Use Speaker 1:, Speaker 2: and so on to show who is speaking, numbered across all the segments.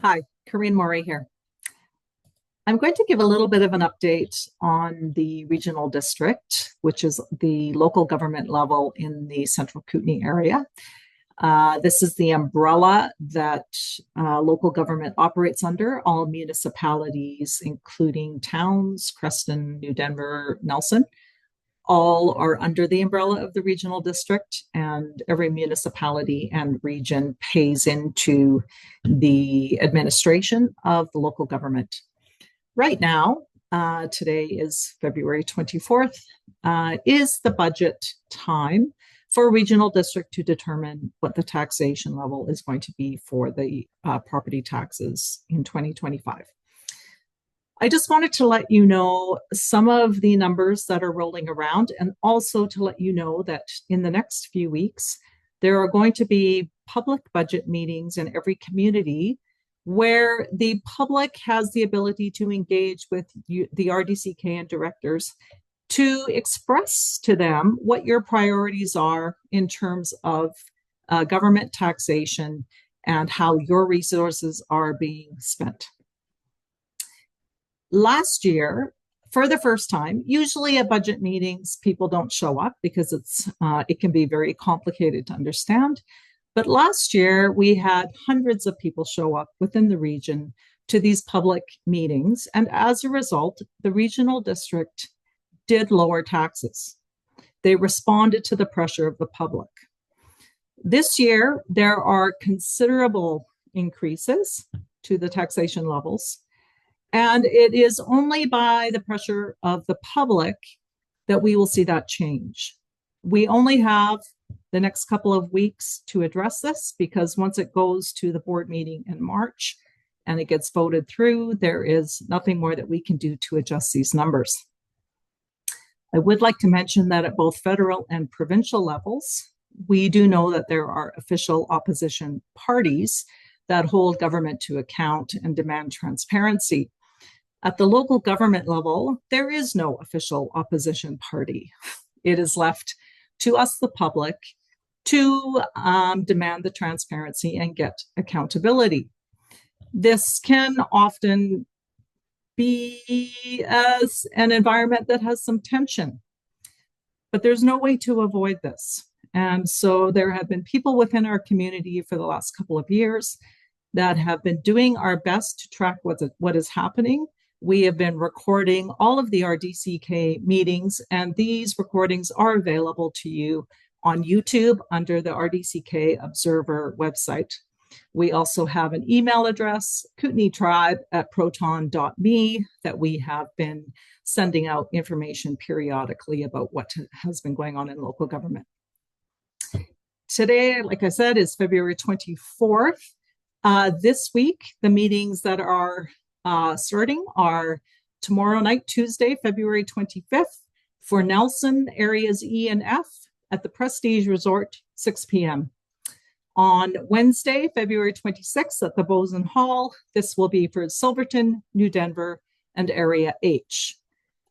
Speaker 1: Hi, Corinne Morey here. I'm going to give a little bit of an update on the regional district, which is the local government level in the central Kootenay area. This is the umbrella that local government operates under. All municipalities, including towns, Creston, New Denver, Nelson, all are under the umbrella of the regional district, and every municipality and region pays into the administration of the local government. Right now, today is February 24th, is the budget time for a regional district to determine what the taxation level is going to be for the property taxes in 2025. I just wanted to let you know some of the numbers that are rolling around, and also to let you know that in the next few weeks, there are going to be public budget meetings in every community where the public has the ability to engage with the RDCK and directors to express to them what your priorities are in terms of government taxation and how your resources are being spent. Last year, for the first time, usually at budget meetings, people don't show up because it can be very complicated to understand. But last year, we had hundreds of people show up within the region to these public meetings. And as a result, the regional district did lower taxes. They responded to the pressure of the public. This year, there are considerable increases to the taxation levels. And it is only by the pressure of the public that we will see that change. We only have the next couple of weeks to address this, because once it goes to the board meeting in March and it gets voted through, there is nothing more that we can do to adjust these numbers. I would like to mention that at both federal and provincial levels, we do know that there are official opposition parties that hold government to account and demand transparency. At the local government level, there is no official opposition party. It is left to us, the public, to demand the transparency and get accountability. This can often be an environment that has some tension, but there's no way to avoid this. And so there have been people within our community for the last couple of years that have been doing our best to track what is happening. We have been recording all of the RDCK meetings, and these recordings are available to you on YouTube under the RDCK Observer website. We also have an email address, kootenaytribe@proton.me, that we have been sending out information periodically about what has been going on in local government. Today, like I said, is February 24th. This week, the meetings that are starting are tomorrow night, Tuesday, February 25th, for Nelson areas E and F at the Prestige Resort, 6 p.m. On Wednesday, February 26th at the Boson Hall, this will be for Silverton, New Denver, and Area H.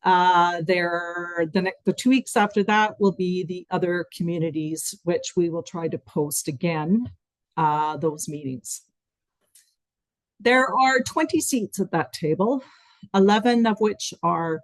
Speaker 1: The 2 weeks after that will be the other communities, which we will try to post again, those meetings. There are 20 seats at that table, 11 of which are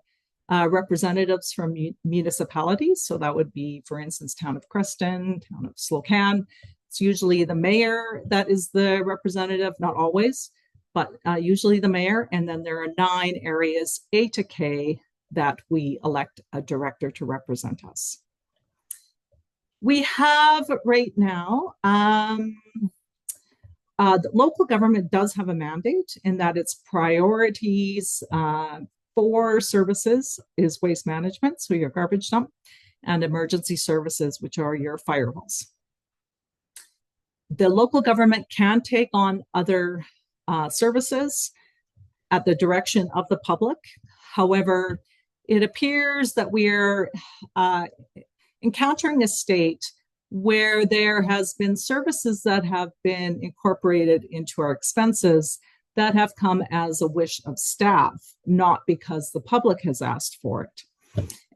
Speaker 1: representatives from municipalities. So that would be, for instance, Town of Creston, Town of Slocan. It's usually the mayor that is the representative, not always, but usually the mayor. And then there are 9 areas A to K that we elect a director to represent us. We have right now, the local government does have a mandate in that its priorities for services is waste management, so your garbage dump, and emergency services, which are your fire halls. The local government can take on other services at the direction of the public. However, it appears that we're encountering a state where there has been services that have been incorporated into our expenses that have come as a wish of staff, not because the public has asked for it.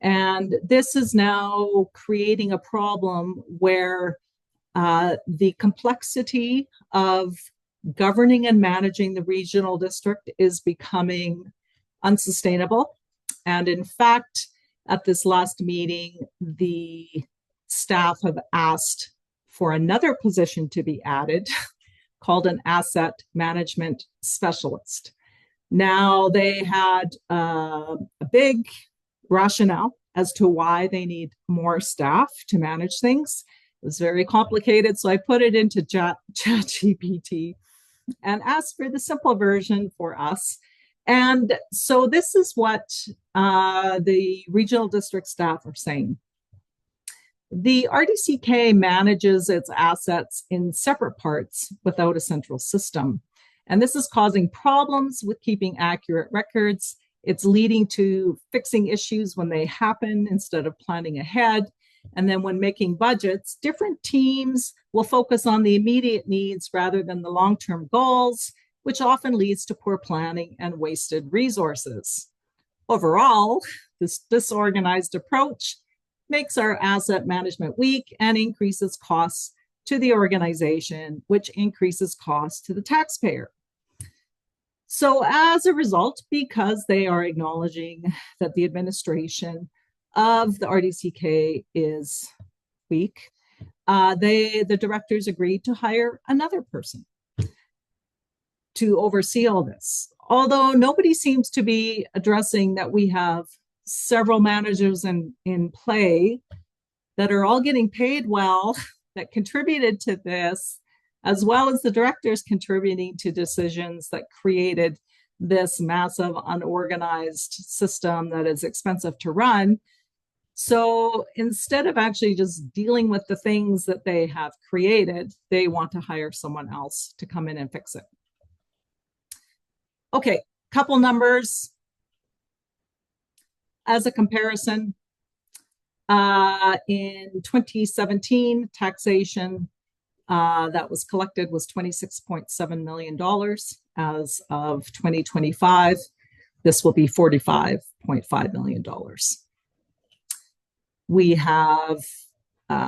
Speaker 1: And this is now creating a problem where the complexity of Governing and managing the regional district is becoming unsustainable. And in fact, at this last meeting, the staff have asked for another position to be added called an asset management specialist. Now, they had a big rationale as to why they need more staff to manage things. It was very complicated, so I put it into ChatGPT and asked for the simple version for us. And so this is what the regional district staff are saying. The RDCK manages its assets in separate parts without a central system. And this is causing problems with keeping accurate records. It's leading to fixing issues when they happen instead of planning ahead. And then when making budgets, different teams will focus on the immediate needs rather than the long-term goals, which often leads to poor planning and wasted resources. Overall, this disorganized approach makes our asset management weak and increases costs to the organization, which increases costs to the taxpayer. So as a result, because they are acknowledging that the administration of the RDCK is weak, the directors agreed to hire another person to oversee all this. Although nobody seems to be addressing that we have several managers in play that are all getting paid well, that contributed to this, as well as the directors contributing to decisions that created this massive unorganized system that is expensive to run. So instead of actually just dealing with the things that they have created, they want to hire someone else to come in and fix it. Okay, couple numbers as a comparison. In 2017, taxation that was collected was $26.7 million. As of 2025, this will be $45.5 million. We have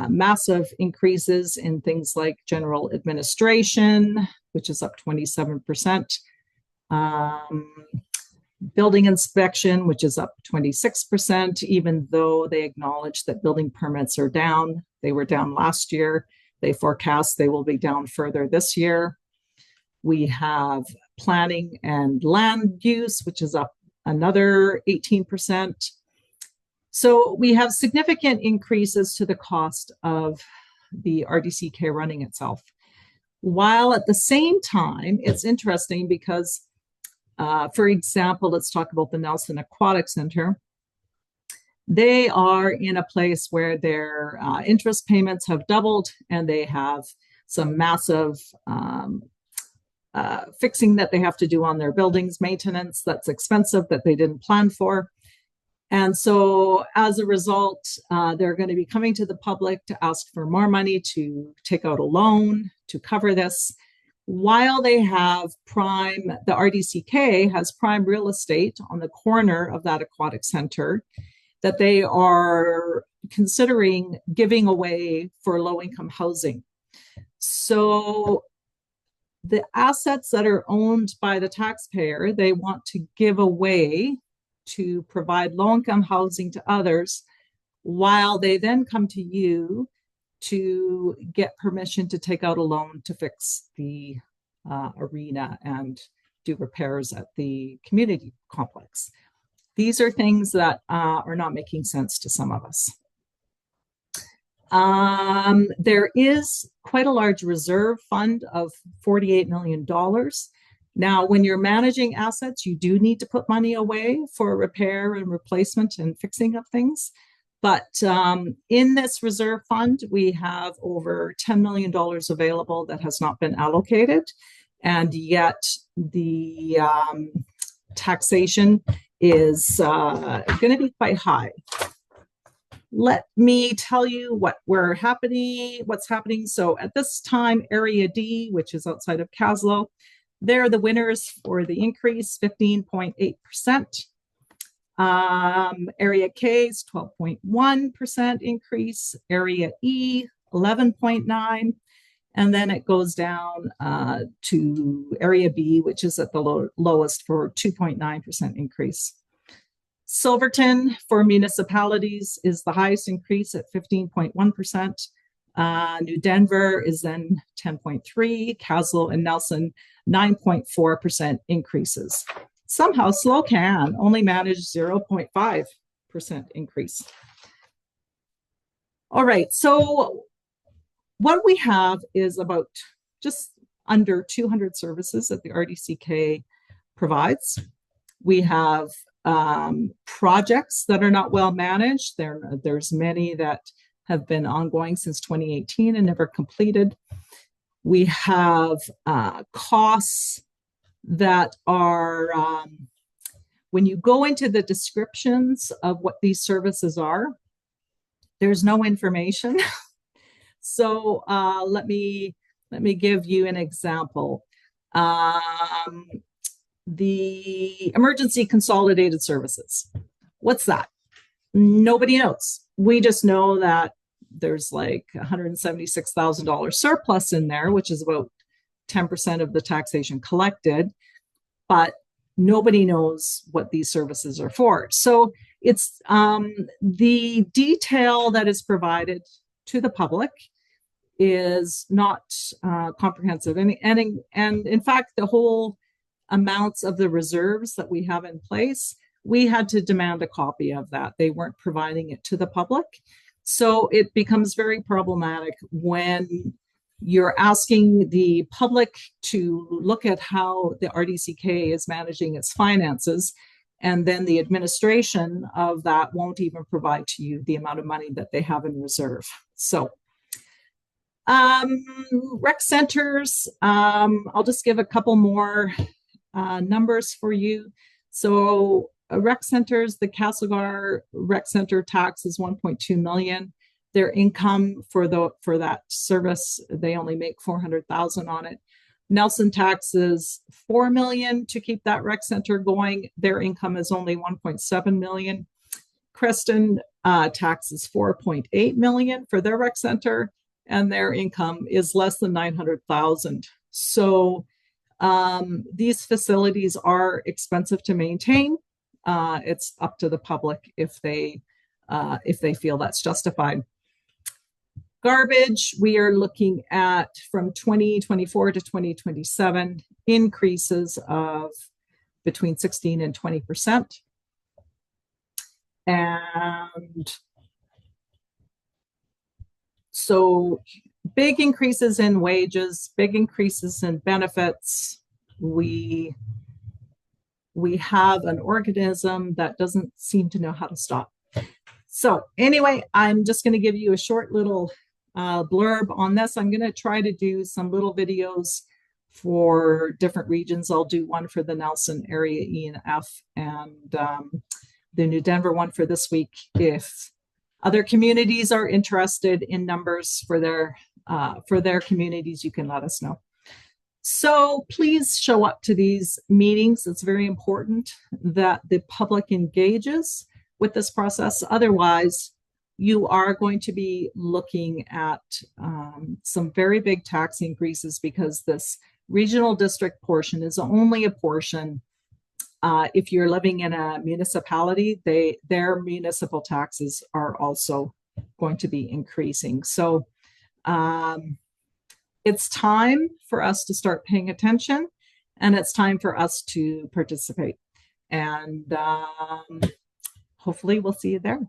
Speaker 1: massive increases in things like general administration, which is up 27%. Building inspection, which is up 26%, even though they acknowledge that building permits are down. They were down last year. They forecast they will be down further this year. We have planning and land use, which is up another 18%. So we have significant increases to the cost of the RDCK running itself. While at the same time, it's interesting because for example, let's talk about the Nelson Aquatic Center. They are in a place where their interest payments have doubled and they have some massive fixing that they have to do on their buildings, maintenance that's expensive that they didn't plan for. And so as a result, they're going to be coming to the public to ask for more money to take out a loan to cover this. While they have prime, the RDCK has prime real estate on the corner of that aquatic center that they are considering giving away for low-income housing. So the assets that are owned by the taxpayer, they want to give away to provide low-income housing to others, while they then come to you to get permission to take out a loan to fix the arena and do repairs at the community complex. These are things that are not making sense to some of us. There is quite a large reserve fund of $48 million. Now, when you're managing assets, you do need to put money away for repair and replacement and fixing of things. But in this reserve fund, we have over $10 million available that has not been allocated. And yet the taxation is going to be quite high. Let me tell you what's happening. So at this time, Area D, which is outside of Caslow, they're the winners for the increase, 15.8%. Area K is 12.1% increase, Area E 11.9%, And then it goes down to area B, which is at the lowest for 2.9% increase. Silverton for municipalities is the highest increase at 15.1%. New Denver is then 10.3%, Caslo and Nelson 9.4% increases. Somehow Slocan only managed 0.5% increase. All right, so what we have is about just under 200 services that the RDCK provides. We have projects that are not well managed. There's many that have been ongoing since 2018 and never completed. We have costs that are, when you go into the descriptions of what these services are, there's no information. So let me give you an example. The emergency consolidated services. What's that? Nobody knows. We just know that there's like $176,000 surplus in there, which is about 10% of the taxation collected, but nobody knows what these services are for. So it's the detail that is provided to the public is not comprehensive. And in fact, the whole amounts of the reserves that we have in place, we had to demand a copy of that. They weren't providing it to the public. So it becomes very problematic when you're asking the public to look at how the RDCK is managing its finances, and then the administration of that won't even provide to you the amount of money that they have in reserve. So rec centers, I'll just give a couple more numbers for you. So rec centers, the Castlegar Rec Center tax is 1.2 million. Their income for that service, they only make 400,000 on it. Nelson taxes 4 million to keep that rec center going. Their income is only 1.7 million. Creston taxes 4.8 million for their rec center, and their income is less than 900,000. So these facilities are expensive to maintain. It's up to the public if they feel that's justified. Garbage, we are looking at from 2024 to 2027 increases of between 16 and 20%. And so big increases in wages, big increases in benefits. We have an organism that doesn't seem to know how to stop. So anyway, I'm just going to give you a short little blurb on this. I'm going to try to do some little videos for different regions. I'll do one for the Nelson area E and F, and the New Denver one for this week. If other communities are interested in numbers for their communities, you can let us know. So please show up to these meetings. It's very important that the public engages with this process. Otherwise, you are going to be looking at some very big tax increases, because this regional district portion is only a portion. If you're living in a municipality, their municipal taxes are also going to be increasing. So it's time for us to start paying attention, and it's time for us to participate. And hopefully we'll see you there.